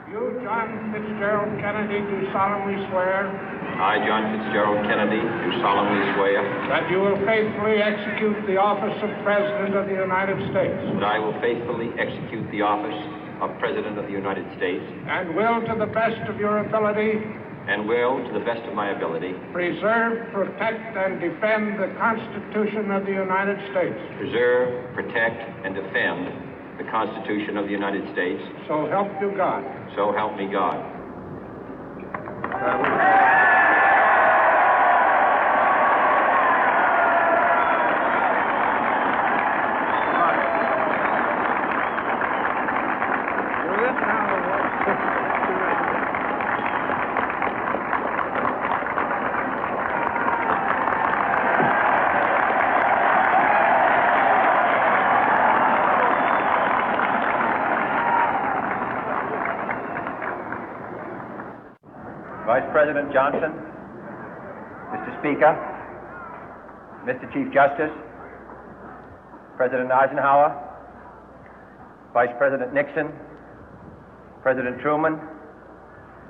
You, John Fitzgerald Kennedy, do solemnly swear I, John Fitzgerald Kennedy, do solemnly swear that you will faithfully execute the office of President of the United States that I will faithfully execute the office of President of the United States and will, to the best of your ability, and will, to the best of my ability, preserve, protect, and defend the Constitution of the United States. preserve, protect, and defend the Constitution of the United States. So help you God. So help me God. Vice President Johnson, Mr. Speaker, Mr. Chief Justice, President Eisenhower, Vice President Nixon, President Truman,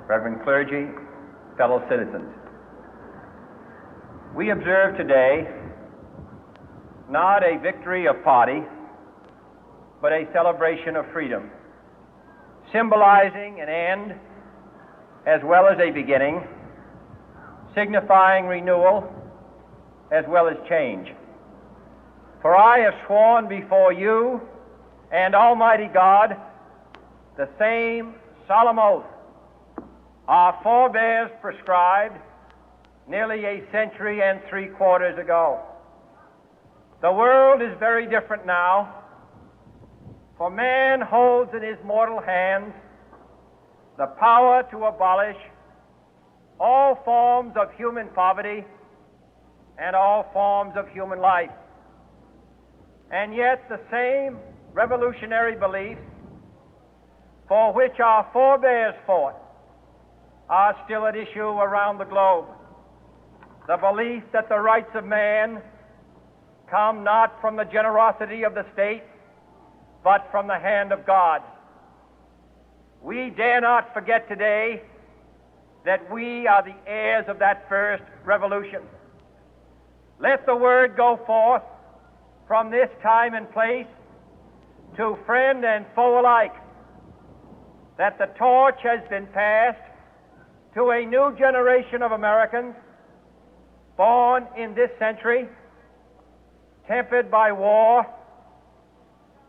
Reverend clergy, fellow citizens. We observe today not a victory of party, but a celebration of freedom, symbolizing an end as well as a beginning, signifying renewal as well as change. For I have sworn before you and Almighty God the same solemn oath our forebears prescribed nearly a century and 3/4 ago. The world is very different now, for man holds in his mortal hands the power to abolish all forms of human poverty and all forms of human life. And yet the same revolutionary beliefs for which our forebears fought are still at issue around the globe. The belief that the rights of man come not from the generosity of the state, but from the hand of God. We dare not forget today that we are the heirs of that first revolution. Let the word go forth from this time and place to friend and foe alike that the torch has been passed to a new generation of Americans born in this century, tempered by war,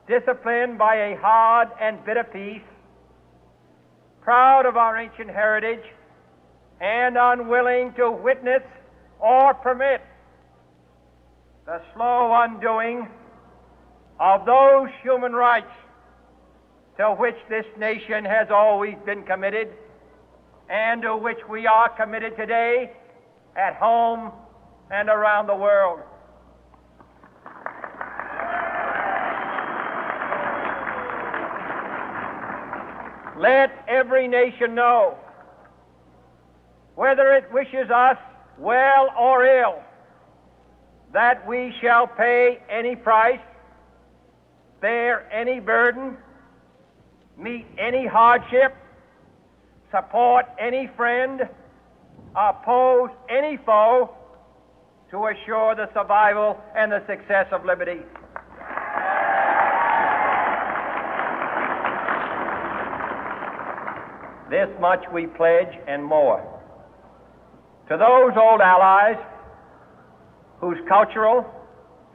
disciplined by a hard and bitter peace, proud of our ancient heritage, and unwilling to witness or permit the slow undoing of those human rights to which this nation has always been committed and to which we are committed today at home and around the world. Let every nation know, whether it wishes us well or ill, that we shall pay any price, bear any burden, meet any hardship, support any friend, oppose any foe to assure the survival and the success of liberty. This much we pledge and more. To those old allies whose cultural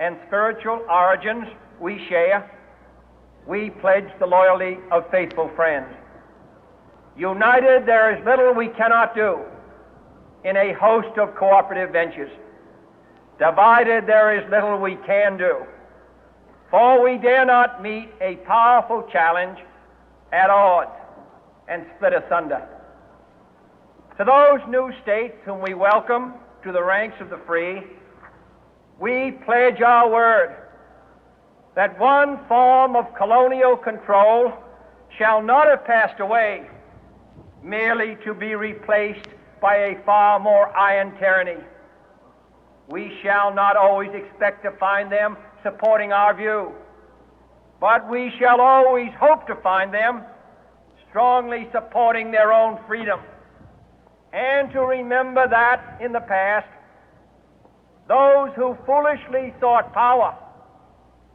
and spiritual origins we share, we pledge the loyalty of faithful friends. United, there is little we cannot do in a host of cooperative ventures. Divided, there is little we can do, for we dare not meet a powerful challenge at odds and split asunder. To those new states whom we welcome to the ranks of the free, we pledge our word that one form of colonial control shall not have passed away, merely to be replaced by a far more iron tyranny. We shall not always expect to find them supporting our view, but we shall always hope to find them strongly supporting their own freedom, and to remember that in the past, those who foolishly sought power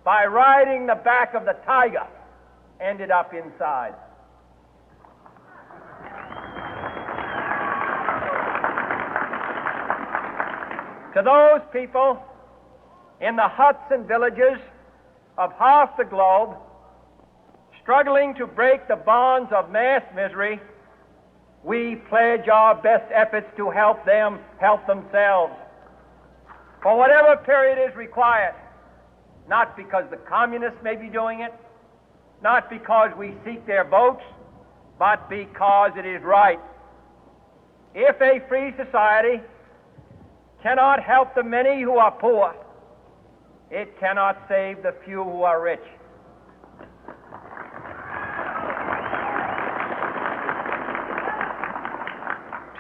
by riding the back of the tiger ended up inside. To those people in the huts and villages of half the globe struggling to break the bonds of mass misery, we pledge our best efforts to help them help themselves for whatever period is required, not because the communists may be doing it, not because we seek their votes, but because it is right. If a free society cannot help the many who are poor, it cannot save the few who are rich.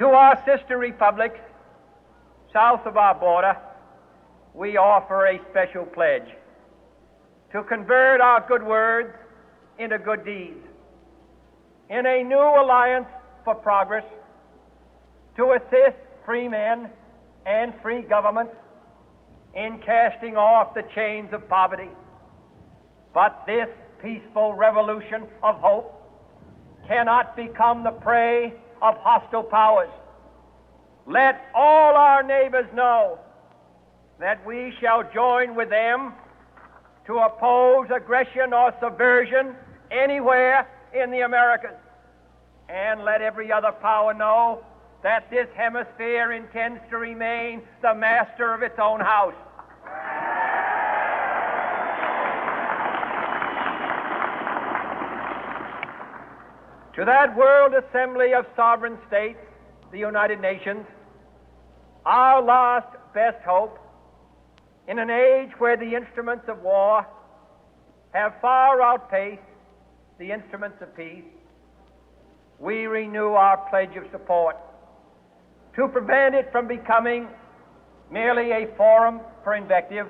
To our sister republics south of our border, we offer a special pledge to convert our good words into good deeds, in a new alliance for progress, to assist free men and free governments in casting off the chains of poverty. But this peaceful revolution of hope cannot become the prey of hostile powers. Let all our neighbors know that we shall join with them to oppose aggression or subversion anywhere in the Americas. And let every other power know that this hemisphere intends to remain the master of its own house. To that World Assembly of Sovereign States, the United Nations, our last best hope, in an age where the instruments of war have far outpaced the instruments of peace, we renew our pledge of support to prevent it from becoming merely a forum for invective,